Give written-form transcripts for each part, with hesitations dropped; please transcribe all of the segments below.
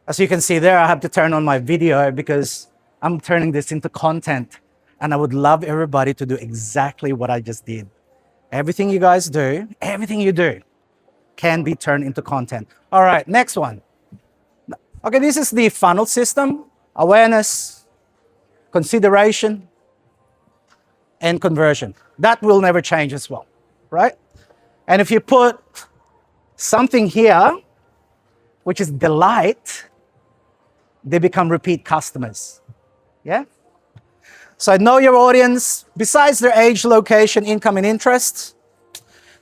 As you can see there, I have to turn on my video because I'm turning this into content. And I would love everybody to do exactly what I just did. Everything you guys do, everything you do can be turned into content. All right, next one. Okay, this is the funnel system: awareness, consideration, and conversion. That will never change as well, right? And if you put something here, which is delight, they become repeat customers. Yeah? So know your audience, besides their age, location, income, and interests.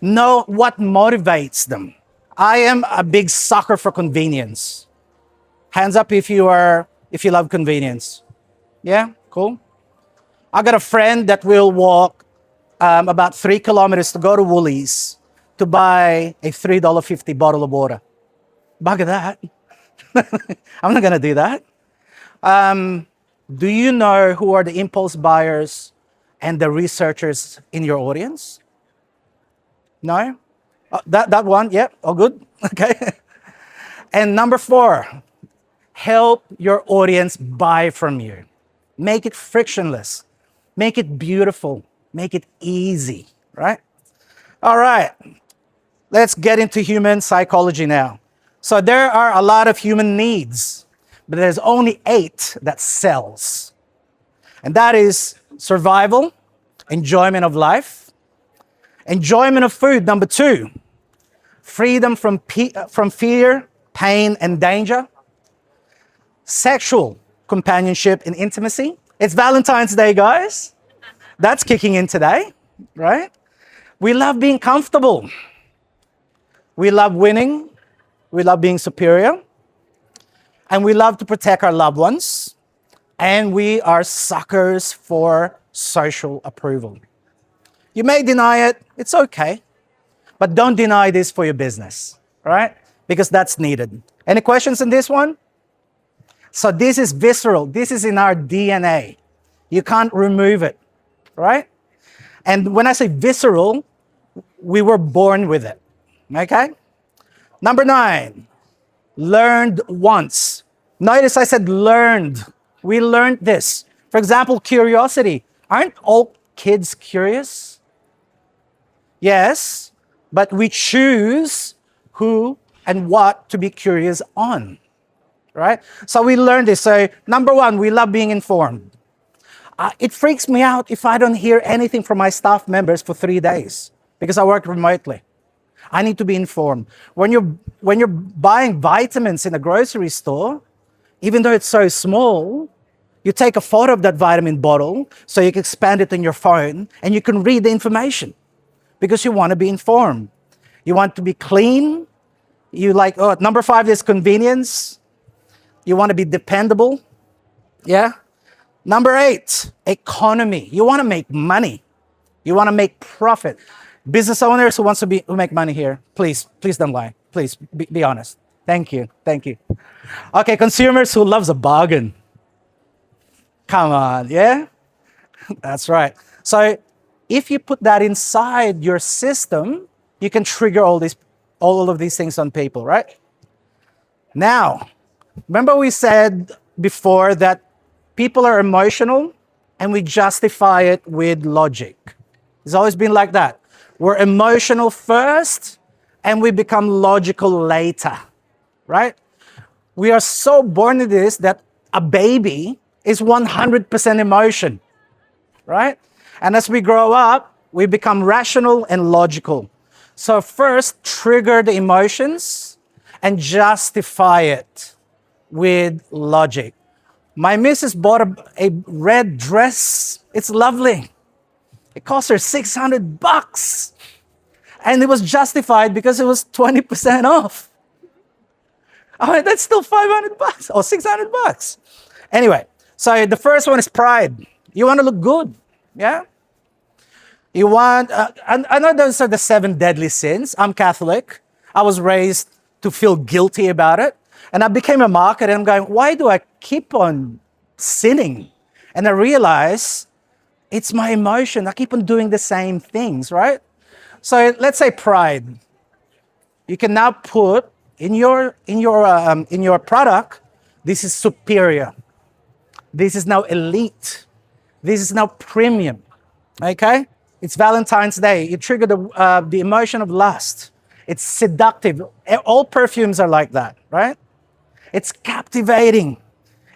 Know what motivates them. I am a big sucker for convenience. Hands up if you love convenience. Yeah, cool. I got a friend that will walk about 3 kilometers to go to Woolies to buy a $3.50 bottle of water. Bugger that. I'm not gonna do that. Do you know who are the impulse buyers and the researchers in your audience? No? That one, yeah, all good, okay. And number 4, help your audience buy from you. Make it frictionless, make it beautiful, make it easy, right? All right, let's get into human psychology now. So there are a lot of human needs, but there's only 8 that sells. And that is survival, enjoyment of life, enjoyment of food, number 2, freedom from fear, pain, and danger, sexual companionship and intimacy. It's Valentine's Day, guys. That's kicking in today, right? We love being comfortable. We love winning. We love being superior. And we love to protect our loved ones. And we are suckers for social approval. You may deny it, it's okay. But don't deny this for your business, right? Because that's needed. Any questions on this one? So this is visceral. This is in our DNA. You can't remove it, right? And when I say visceral, we were born with it, okay? Number 9, learned once. Notice I said learned. We learned this. For example, curiosity. Aren't all kids curious? Yes, but we choose who and what to be curious on, right? So we learned this. So number 1, we love being informed. It freaks me out if I don't hear anything from my staff members for 3 days because I work remotely. I need to be informed. When you're buying vitamins in a grocery store, even though it's so small, you take a photo of that vitamin bottle so you can expand it on your phone and you can read the information because you want to be informed. You want to be clean. You like, number 5 is convenience. You want to be dependable. Yeah. Number 8, economy. You want to make money. You want to make profit. Business owners who make money here, please don't lie. Please be honest. Thank you. Okay, consumers who loves a bargain. Come on, yeah? That's right. So if you put that inside your system, you can trigger all of these things on people, right? Now, remember we said before that people are emotional and we justify it with logic. It's always been like that. We're emotional first and we become logical later, right? We are so born to this that a baby is 100% emotion, right? And as we grow up, we become rational and logical. So first, trigger the emotions and justify it with logic. My missus bought a red dress. It's lovely. It cost her $600. And it was justified because it was 20% off. I mean, that's still $500 or $600. Anyway, so the first one is pride. You want to look good, yeah? You want, I know those are the 7 deadly sins. I'm Catholic. I was raised to feel guilty about it. And I became a marketer and I'm going, why do I keep on sinning? And I realize it's my emotion. I keep on doing the same things, right? So let's say pride. You can now put in your product This is superior. This is now elite. This is now premium. Okay? It's Valentine's Day. You trigger the emotion of lust. It's seductive. All perfumes are like that, right? It's captivating.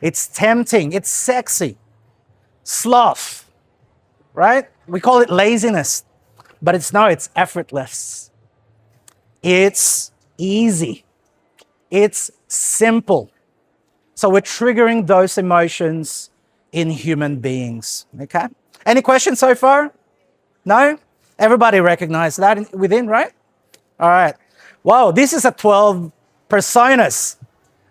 It's tempting. It's sexy. Sloth, right? We call it laziness, but it's effortless. It's easy. It's simple. So we're triggering those emotions in human beings, okay? Any questions so far? No? Everybody recognize that within, right? All right. Wow, this is a 12 personas.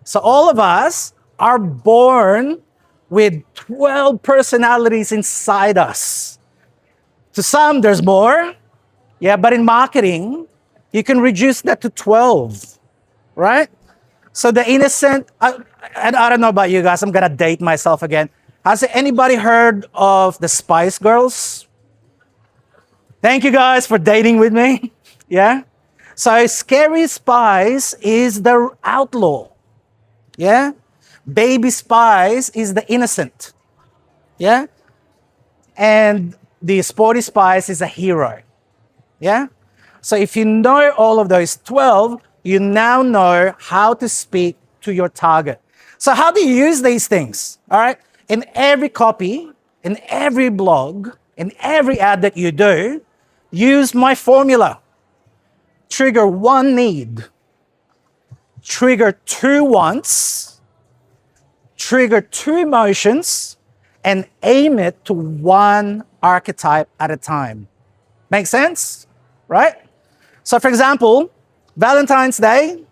So all of us are born with 12 personalities inside us. To some, there's more. Yeah, but in marketing, you can reduce that to 12, right? So the innocent, and I don't know about you guys, I'm gonna date myself again. Has anybody heard of the Spice Girls? Thank you guys for dating with me. Yeah? So Scary Spice is the outlaw. Yeah? Baby Spice is the innocent. Yeah? And the Sporty Spice is a hero. Yeah? So if you know all of those 12, you now know how to speak to your target. So how do you use these things? All right? In every copy, in every blog, in every ad that you do, use my formula. Trigger one need, trigger two wants, trigger two emotions, and aim it to one archetype at a time. Make sense? Right? So for example, Valentine's Day,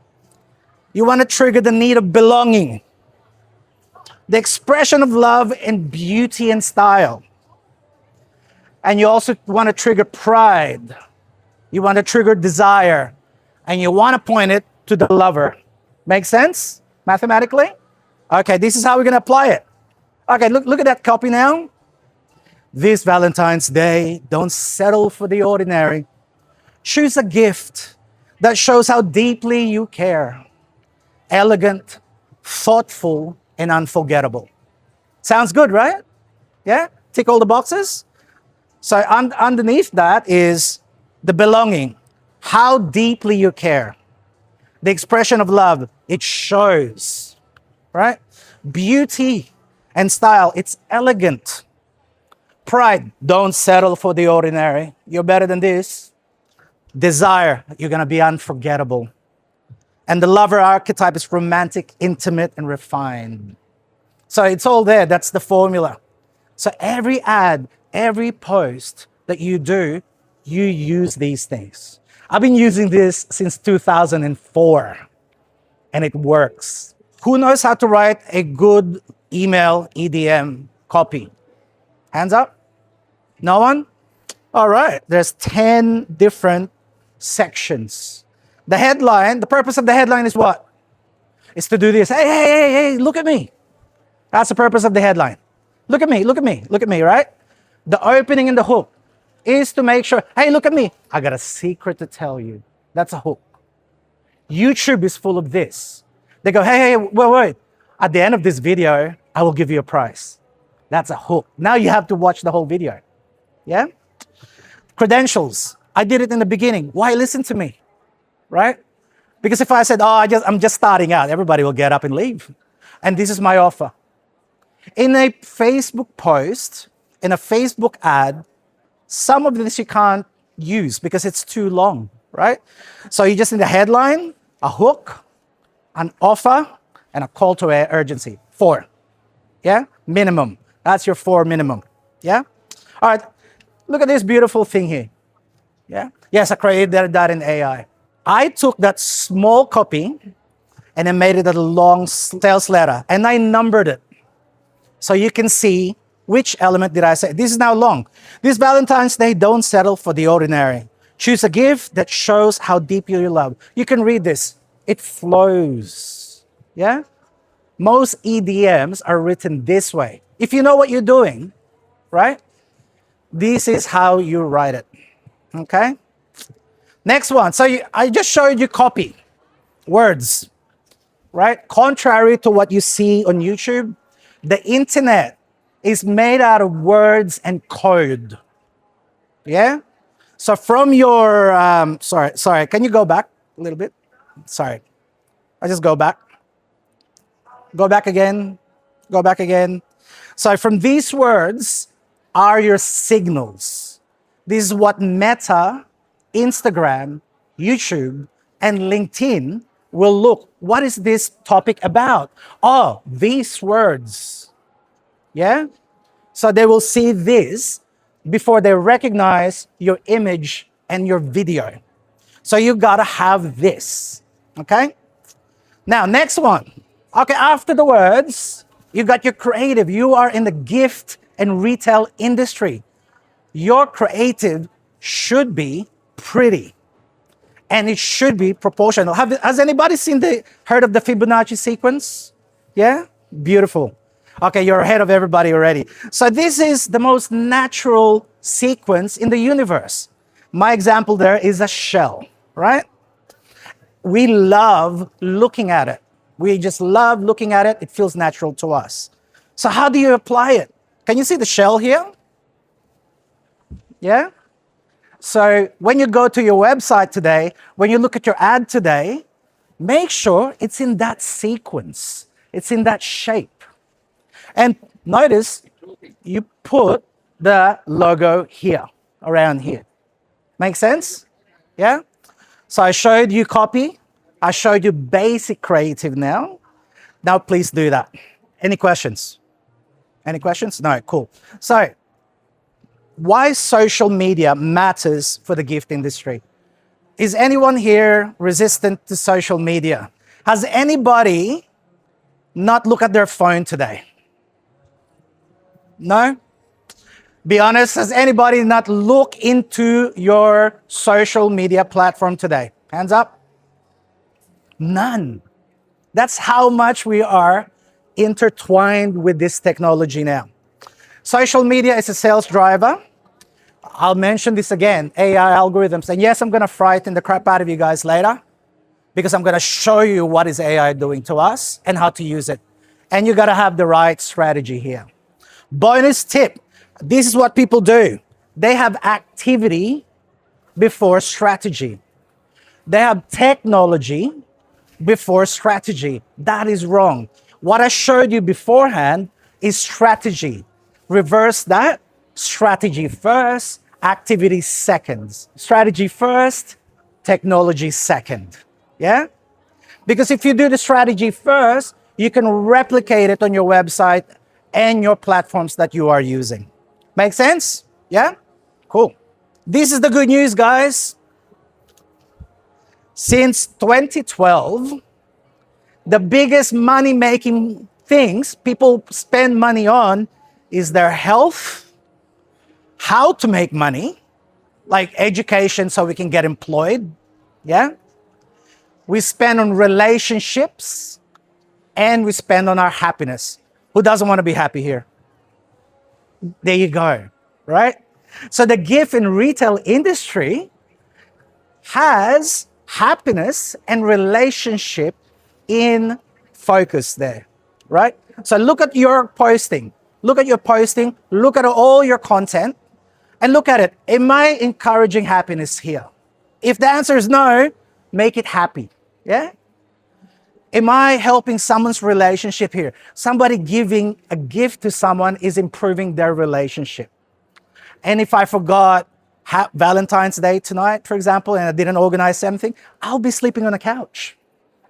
you want to trigger the need of belonging, the expression of love and beauty and style. And you also want to trigger pride. You want to trigger desire. And you want to point it to the lover. Make sense? Mathematically? Okay, this is how we're going to apply it. Okay, look at that copy now. This Valentine's Day, don't settle for the ordinary. Choose a gift that shows how deeply you care. Elegant, thoughtful, and unforgettable. Sounds good, right? Yeah? Tick all the boxes? So underneath that is the belonging. How deeply you care. The expression of love, it shows, right? Beauty and style, it's elegant. Pride, don't settle for the ordinary. You're better than this. Desire, you're gonna be unforgettable. And the lover archetype is romantic, intimate, and refined. So it's all there, that's the formula. So every ad, every post that you do, you use these things. I've been using this since 2004, and it works. Who knows how to write a good email EDM copy? Hands up? No one? All right, there's 10 different sections. The headline, the purpose of the headline is what? It's to do this. Hey, look at me. That's the purpose of the headline. Look at me, right? The opening and the hook is to make sure, hey, look at me. I got a secret to tell you. That's a hook. YouTube is full of this. They go, hey, wait. At the end of this video, I will give you a prize. That's a hook. Now you have to watch the whole video. Yeah? Credentials. I did it in the beginning. Why listen to me? Right? Because if I said, I'm just starting out, everybody will get up and leave. And this is my offer. In a Facebook post, in a Facebook ad, some of this you can't use because it's too long, right? So you just need a headline, a hook, an offer, and a call to urgency. 4. Yeah? Minimum. That's your 4 minimum. Yeah? All right. Look at this beautiful thing here. Yeah? Yes, I created that in AI. I took that small copy and I made it a long sales letter and I numbered it. So you can see which element did I say. This is now long. This Valentine's Day, don't settle for the ordinary. Choose a gift that shows how deep you love. You can read this. It flows. Yeah? Most EDMs are written this way. If you know what you're doing, right? This is how you write it. Okay? Next one. So I just showed you copy. Words. right? Contrary to what you see on YouTube, the internet is made out of words and code. Yeah? So from your, sorry, can you go back a little bit? Sorry, I just go back. Go back again. Go back again. So from these words are your signals. This is what Meta, Instagram, YouTube, and LinkedIn will look. What is this topic about? Oh, these words. Yeah? So they will see this before they recognize your image and your video. So you gotta have this. Okay? Now, next one. Okay, after the words, you got your creative. You are in the gift and retail industry. Your creative should be pretty and it should be proportional. Has anybody heard of the Fibonacci sequence? Yeah? Beautiful. Okay, you're ahead of everybody already. So this is the most natural sequence in the universe. My example there is a shell, right? We love looking at it. We just love looking at it. It feels natural to us. So how do you apply it? Can you see the shell here? Yeah? So when you go to your website today, when you look at your ad today, make sure it's in that sequence. It's in that shape. And notice you put the logo here, around here. Make sense? Yeah? So I showed you copy. I showed you basic creative now. Now please do that. Any questions? Any questions? No, cool. So why social media matters for the gift industry. Is anyone here resistant to social media? Has anybody not looked at their phone today? No? Be honest, has anybody not looked into your social media platform today? Hands up. None. That's how much we are intertwined with this technology now. Social media is a sales driver. I'll mention this again, AI algorithms. And yes, I'm going to frighten the crap out of you guys later because I'm going to show you what is AI doing to us and how to use it. And you got to have the right strategy here. Bonus tip. This is what people do. They have activity before strategy. They have technology before strategy. That is wrong. What I showed you beforehand is strategy. Reverse that. Strategy first, activity second. Strategy first, technology second. Yeah? Because if you do the strategy first, you can replicate it on your website and your platforms that you are using. Make sense? Yeah? Cool. This is the good news, guys. Since 2012, the biggest money-making things people spend money on is their health, how to make money, like education so we can get employed, yeah? We spend on relationships, and we spend on our happiness. Who doesn't want to be happy here? There you go, right? So the gift and retail industry has happiness and relationship in focus there, right? So look at your posting. Look at your posting. Look at all your content and look at it. Am I encouraging happiness here? If the answer is no, make it happy. Yeah? Am I helping someone's relationship here? Somebody giving a gift to someone is improving their relationship. And if I forgot Valentine's Day tonight, for example, and I didn't organize anything, I'll be sleeping on a couch.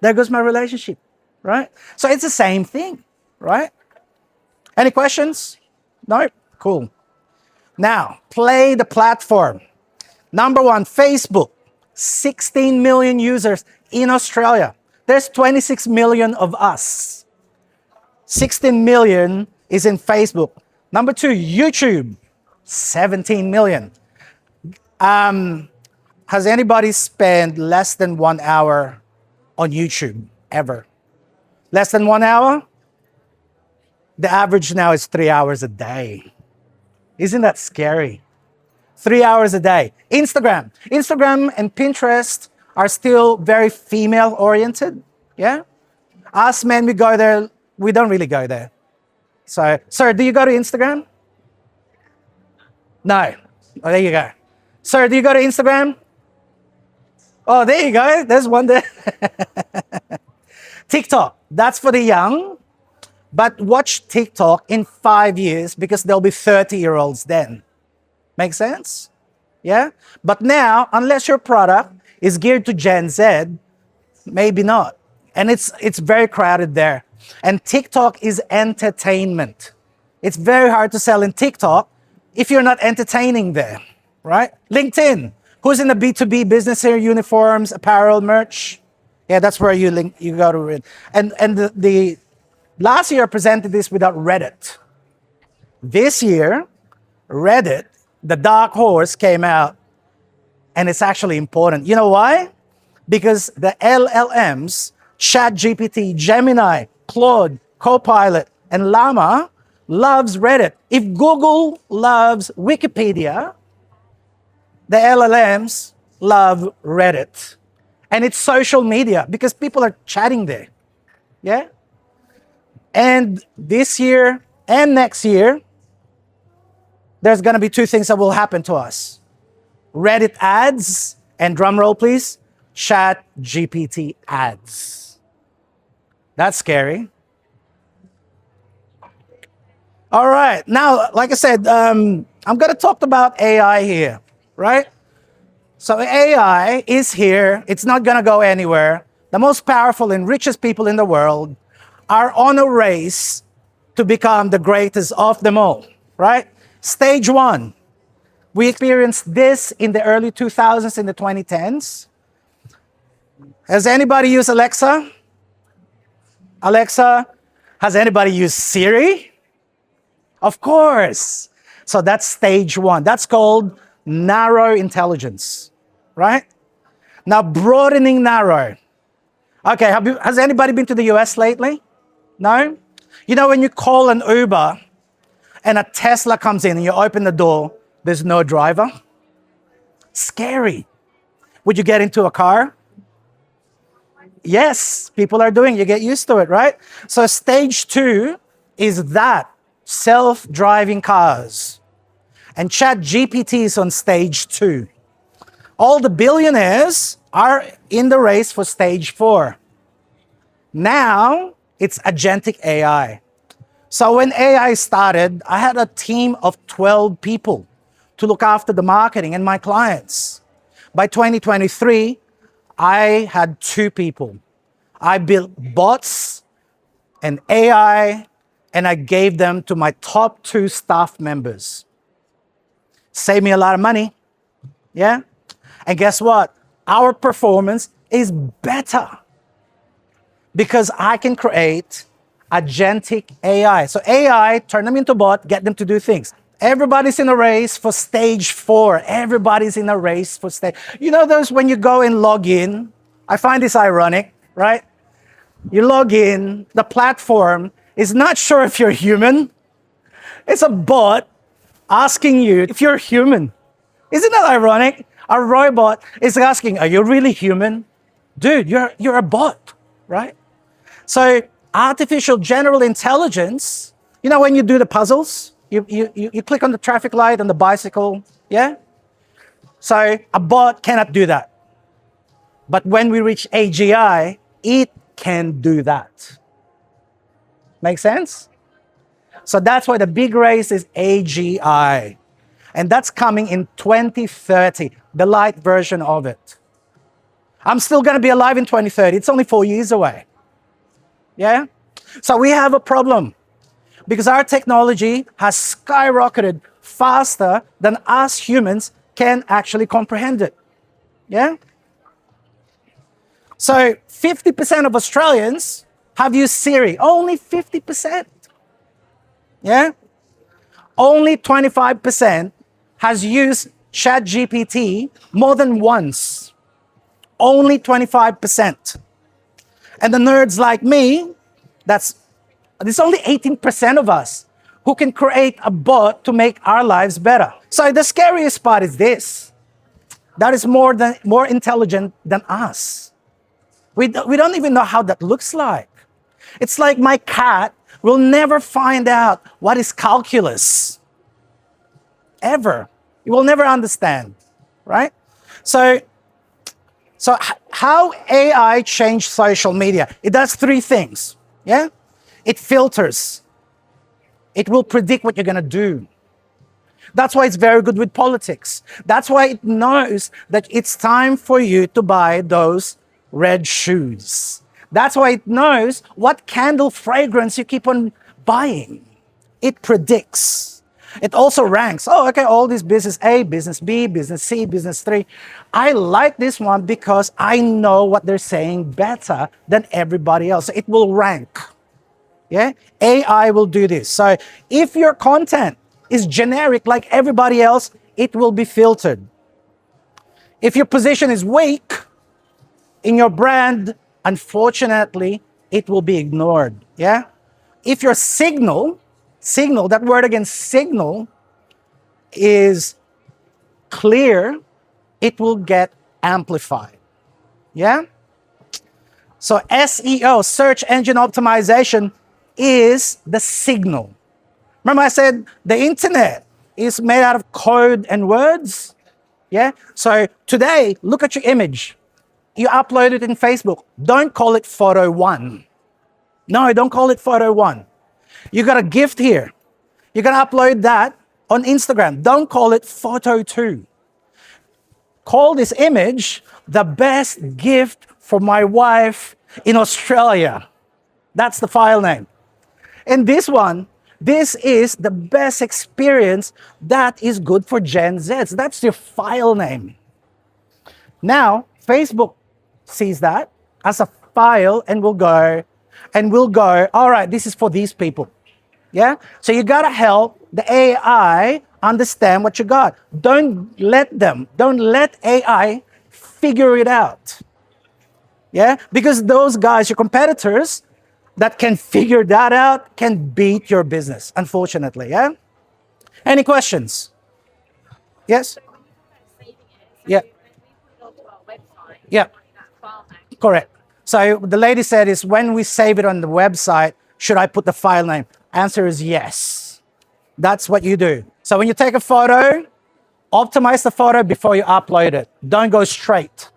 There goes my relationship, right? So it's the same thing, right? Any questions? No? Cool. Now, play the platform. Number one, Facebook. 16 million users in Australia. There's 26 million of us. 16 million is in Facebook. Number two, YouTube. 17 million. Has anybody spent less than 1 hour on YouTube ever? Less than 1 hour? The average now is 3 hours a day. Isn't that scary? 3 hours a day. Instagram. Instagram and Pinterest are still very female oriented. Yeah? Us men, we go there. We don't really go there. So, sir, do you go to Instagram? No. Oh, there you go. Sir, do you go to Instagram? Oh, there you go. There's one there. TikTok, that's for the young. But watch TikTok in 5 years because there'll be 30-year-olds then. Make sense? Yeah? But now, unless your product is geared to Gen Z, maybe not. And it's very crowded there. And TikTok is entertainment. It's very hard to sell in TikTok if you're not entertaining there, right? LinkedIn. Who's in the B2B business here? Uniforms, apparel, merch? Yeah, that's where you go to read. And the last year I presented this without Reddit. This year, Reddit, the dark horse, came out, and it's actually important. You know why? Because the LLMs, ChatGPT, Gemini, Claude, Copilot, and Llama loves Reddit. If Google loves Wikipedia, the LLMs love Reddit. And it's social media because people are chatting there. Yeah? And this year and next year, there's going to be two things that will happen to us. Reddit ads, and drum roll please, ChatGPT ads. That's scary. All right, now, like I said, I'm going to talk about AI here, right? So AI is here. It's not going to go anywhere. The most powerful and richest people in the world are on a race to become the greatest of them all, right? Stage one. We experienced this in the early 2000s, in the 2010s. Has anybody used Alexa? Alexa, has anybody used Siri? Of course. So that's stage one. That's called narrow intelligence, right? Now broadening narrow. Okay, has anybody been to the US lately? No? You know when you call an Uber and a Tesla comes in and you open the door, there's no driver? Scary. Would you get into a car? Yes, people are doing it. You get used to it, right? So stage two is that, self-driving cars. And ChatGPT is on stage two. All the billionaires are in the race for stage four. Now, it's agentic AI. So when AI started, I had a team of 12 people to look after the marketing and my clients. By 2023, I had 2 people. I built bots and AI, and I gave them to my top 2 staff members. Saved me a lot of money, yeah? And guess what? Our performance is better because I can create agentic AI. So AI, turn them into bot, get them to do things. Everybody's in a race for stage 4. Everybody's in a race for stage. You know those when you go and log in? I find this ironic, right? You log in, the platform is not sure if you're human. It's a bot asking you if you're human. Isn't that ironic? A robot is asking, are you really human? Dude, you're a bot, right? So artificial general intelligence, you know when you do the puzzles, you click on the traffic light on the bicycle, yeah? So a bot cannot do that. But when we reach AGI, it can do that. Make sense? So that's why the big race is AGI. And that's coming in 2030, the light version of it. I'm still going to be alive in 2030. It's only 4 years away. Yeah? So we have a problem because our technology has skyrocketed faster than us humans can actually comprehend it. Yeah? So 50% of Australians have used Siri. Only 50%. Yeah? Only 25% has used ChatGPT more than once. Only 25%. And the nerds like me, there's only 18% of us who can create a bot to make our lives better. So the scariest part is this. That is more intelligent than us. We don't even know how that looks like. It's like my cat will never find out what is calculus, ever. He will never understand, right? So, how AI changed social media? It does three things, yeah? It filters. It will predict what you're gonna do. That's why it's very good with politics. That's why it knows that it's time for you to buy those red shoes. That's why it knows what candle fragrance you keep on buying. It predicts. It also ranks. Oh, okay, all this business A, business B, business C, business 3. I like this one because I know what they're saying better than everybody else. It will rank. Yeah? AI will do this. So if your content is generic like everybody else, it will be filtered. If your position is weak in your brand, unfortunately, it will be ignored. Yeah? If your signal, that word again, signal, is clear, it will get amplified. Yeah? So SEO, search engine optimization, is the signal. Remember I said the internet is made out of code and words? Yeah? So today, look at your image. You upload it in Facebook. Don't call it photo 1. No, don't call it photo 1. You got a gift here. You're going to upload that on Instagram. Don't call it photo 2. Call this image the best gift for my wife in Australia. That's the file name. And this one, this is the best experience that is good for Gen Z. That's your file name. Now, Facebook sees that as a file and will go, all right, this is for these people. Yeah? So you gotta help the AI understand what you got. Don't let AI figure it out. Yeah? Because those guys, your competitors, that can figure that out can beat your business, unfortunately. Yeah? Any questions? Yes? Yeah. Yeah. Correct. So the lady said is when we save it on the website, should I put the file name? Answer is yes. That's what you do. So when you take a photo, optimize the photo before you upload it. Don't go straight.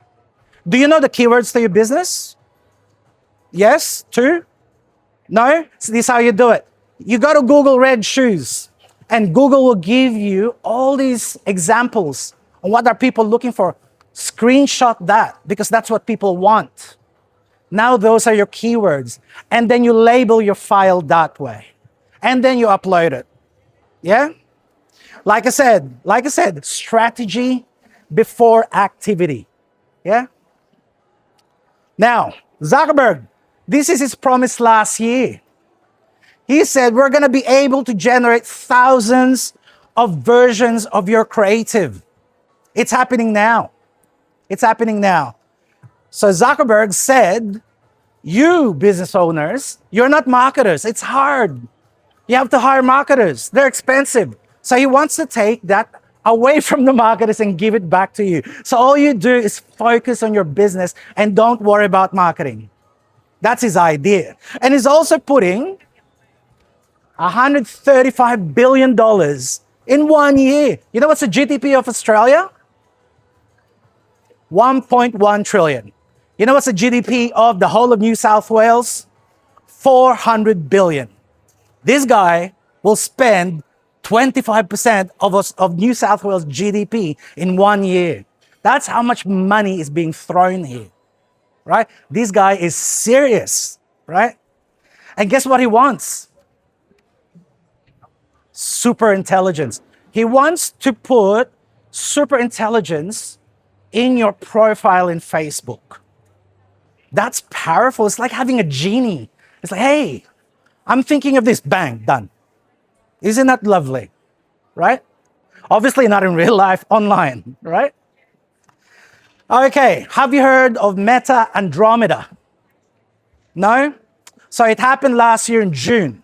Do you know the keywords to your business? Yes? 2? No? So this is how you do it. You go to Google red shoes, and Google will give you all these examples on what are people looking for. Screenshot that because that's what people want. Now those are your keywords. And then you label your file that way. And then you upload it. Yeah? Like I said, strategy before activity. Yeah? Now, Zuckerberg, this is his promise last year. He said, we're going to be able to generate thousands of versions of your creative. It's happening now. It's happening now. So Zuckerberg said, you business owners, you're not marketers. It's hard. You have to hire marketers. They're expensive. So he wants to take that away from the marketers and give it back to you. So all you do is focus on your business and don't worry about marketing. That's his idea. And he's also putting $135 billion in 1 year. You know what's the GDP of Australia? 1.1 trillion. You know what's the GDP of the whole of New South Wales? 400 billion. This guy will spend 25% of New South Wales GDP in 1 year. That's how much money is being thrown here, right? This guy is serious, right? And guess what he wants? Super intelligence. He wants to put super intelligence in your profile in Facebook. That's powerful. It's like having a genie. It's like, hey, I'm thinking of this. Bang, done. Isn't that lovely? Right? Obviously not in real life, online, right? Okay, have you heard of Meta Andromeda? No? So it happened last year in June.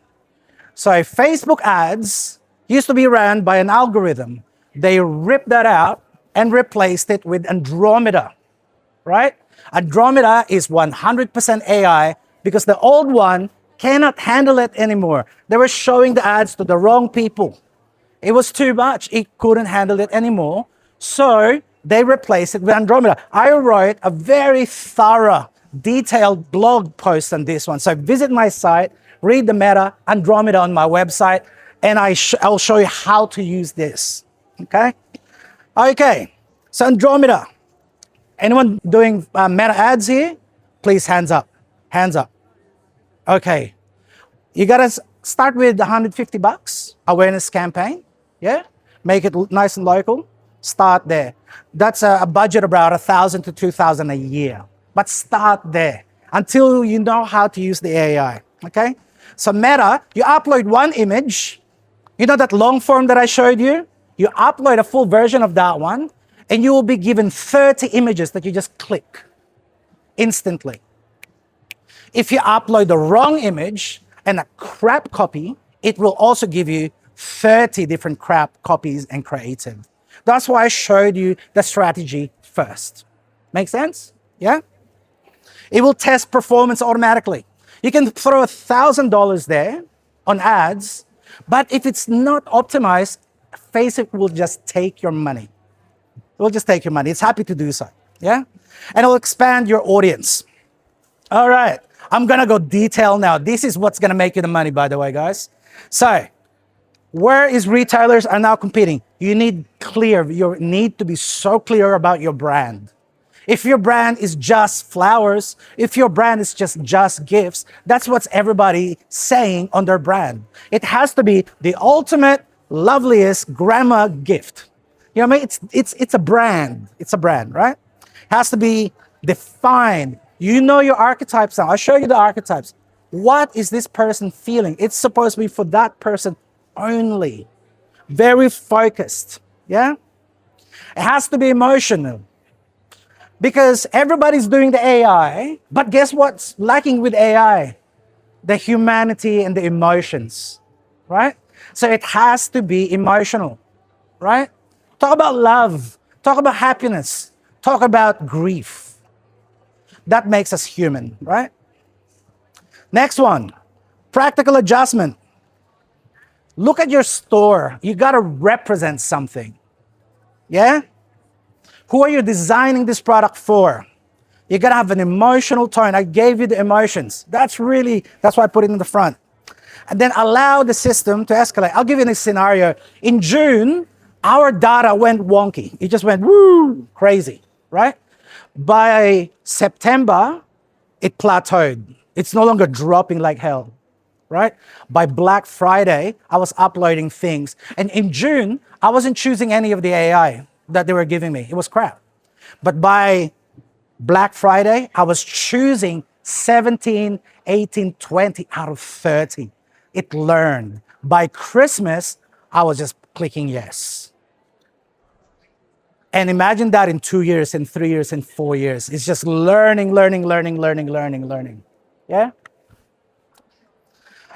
So Facebook ads used to be ran by an algorithm. They ripped that out and replaced it with Andromeda, right? Andromeda is 100% AI because the old one cannot handle it anymore. They were showing the ads to the wrong people. It was too much. It couldn't handle it anymore. So they replaced it with Andromeda. I wrote a very thorough, detailed blog post on this one. So visit my site, read the Meta Andromeda on my website, and I'll show you how to use this. Okay? Okay. So Andromeda. Anyone doing Meta ads here? Please, hands up. Hands up. Okay. You gotta start with 150 bucks awareness campaign. Yeah, make it nice and local. Start there. That's a budget about 1,000 to 2,000 a year. But start there until you know how to use the AI. Okay. So Meta, you upload one image. You know that long form that I showed you? You upload a full version of that one, and you will be given 30 images that you just click instantly. If you upload the wrong image and a crap copy, it will also give you 30 different crap copies and creative. That's why I showed you the strategy first. Make sense? Yeah? It will test performance automatically. You can throw $1,000 there on ads, but if it's not optimized, Facebook will just take your money. It will just take your money. It's happy to do so. Yeah? And it will expand your audience. All right. I'm going to go detail now. This is what's going to make you the money, by the way, guys. So, where is retailers are now competing? You need to be so clear about your brand. If your brand is just flowers, if your brand is just gifts, that's what everybody saying on their brand. It has to be the ultimate, loveliest grandma gift. You know what I mean? It's a brand. It's a brand, right? It has to be defined. You know your archetypes now. I'll show you the archetypes. What is this person feeling? It's supposed to be for that person only. Very focused. Yeah? It has to be emotional. Because everybody's doing the AI, but guess what's lacking with AI? The humanity and the emotions, right? So it has to be emotional, right? Talk about love. Talk about happiness. Talk about grief. That makes us human, right? Next one, practical adjustment. Look at your store. You got to represent something. Yeah? Who are you designing this product for? You got to have an emotional tone. I gave you the emotions. That's why I put it in the front. And then allow the system to escalate. I'll give you a scenario. In June, our data went wonky. It just went woo, crazy, right? By September, it plateaued. It's no longer dropping like hell, right? By Black Friday, I was uploading things. And in June, I wasn't choosing any of the AI that they were giving me. It was crap. But by Black Friday, I was choosing 17, 18, 20 out of 30. It learned. By Christmas, I was just clicking yes. And imagine that in 2 years, in 3 years, in 4 years. It's just learning. Yeah?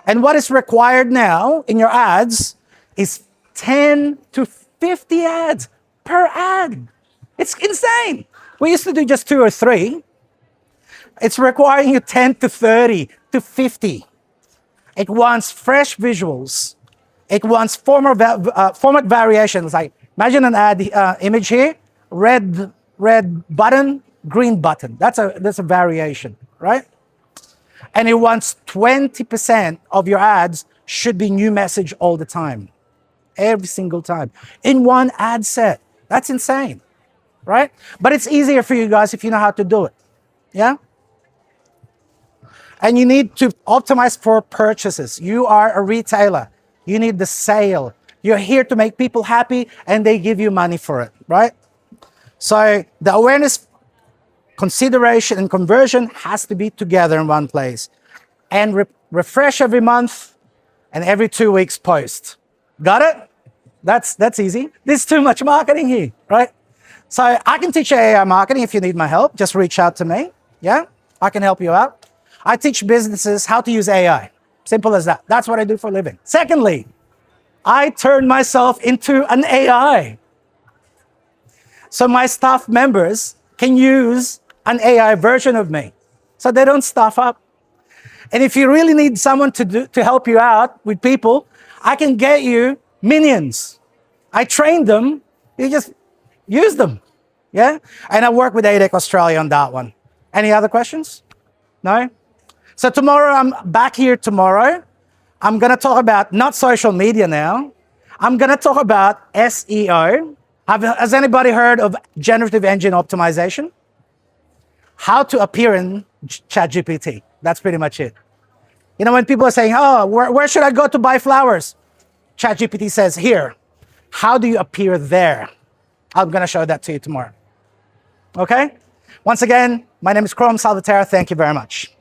And what is required now in your ads is 10 to 50 ads per ad. It's insane. We used to do just 2 or 3. It's requiring you 10 to 30 to 50. It wants fresh visuals. It wants format variations. Like imagine an ad image here, red button, green button. That's a variation, right? And it wants 20% of your ads should be new message all the time, every single time, in one ad set. That's insane, right? But it's easier for you guys if you know how to do it, yeah? And you need to optimize for purchases. You are a retailer. You need the sale. You're here to make people happy and they give you money for it, right? So the awareness, consideration, and conversion has to be together in one place. And refresh every month and every 2 weeks post. Got it? That's easy. There's too much marketing here, right? So I can teach you AI marketing if you need my help. Just reach out to me, yeah? I can help you out. I teach businesses how to use AI. Simple as that. That's what I do for a living. Secondly, I turn myself into an AI. So my staff members can use an AI version of me. So they don't stuff up. And if you really need someone to help you out with people, I can get you minions. I trained them. You just use them. Yeah? And I work with ADEC Australia on that one. Any other questions? No? So tomorrow, I'm back here tomorrow. I'm going to talk about not social media now. I'm going to talk about SEO. Has anybody heard of generative engine optimization? How to appear in ChatGPT. That's pretty much it. You know, when people are saying, oh, where should I go to buy flowers? ChatGPT says, here. How do you appear there? I'm going to show that to you tomorrow. Okay? Once again, my name is Chrome Salvatore. Thank you very much.